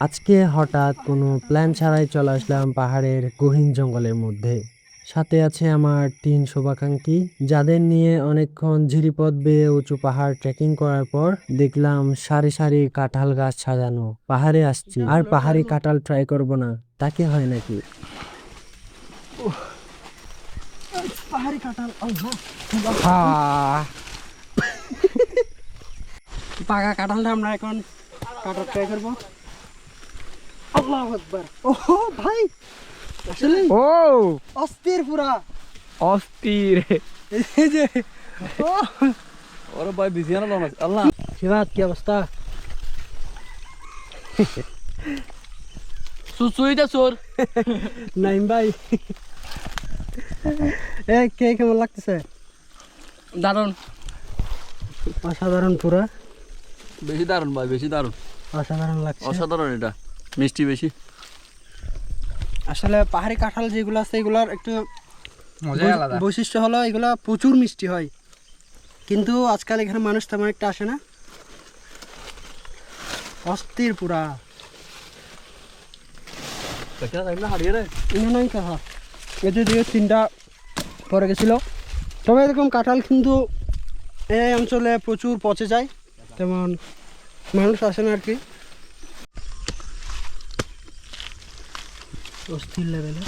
আজকে হঠাৎ কোনো প্ল্যান ছাড়াই চলে আসলাম পাহাড়ের গহীন জঙ্গলের মধ্যে। সাথে আছে আমার 3 শুভাকাঙ্ক্ষী, যাদের নিয়ে অনেকক্ষণ ঝিরিপথ বেয়ে উঁচু পাহাড় ট্রেকিং করার পর দেখলাম সারি সারি কাঁঠাল গাছ সাজানো। পাহাড়ে আসছি আর পাহাড়ি কাঁঠাল ট্রাই করব না, তাকে হয় নাকি? পাহাড়ি কাঁঠাল পাকা কাঁঠালটা আমরা এখন কাটা ট্রাই করবো। আল্লাহু আকবার। ওহো ভাই, আসলে ও অস্থির পুরা। অস্থির এই যে ও ওরে ভাই বিজিয়ানা লন আল্লাহ শিবাত, কি অবস্থা? সুসুইটা সোর নাইম ভাই, কে কেমন লাগতেছে? দারুন, অসাধারণ, পুরা বেশি দারুন ভাই, বেশি দারুন, অসাধারণ লাগছে। অসাধারণ। এটা মিষ্টি বেশি, আসলে পাহাড়ি কাঁঠাল যেগুলো আছে এগুলার একটু মজাই আলাদা। বৈশিষ্ট্য হলো এগুলা প্রচুর মিষ্টি হয়, কিন্তু আজকাল এখানে মানুষ তেমন একটা আসে না। অস্থির পুরা। নাই কাহা এতে দিয়ে 3টা পরে গেছিল। তবে এরকম কাঁঠাল কিন্তু এই অঞ্চলে প্রচুর পচে যায়, তেমন মানুষ আসে না আর কি। অস্থির লেভেলে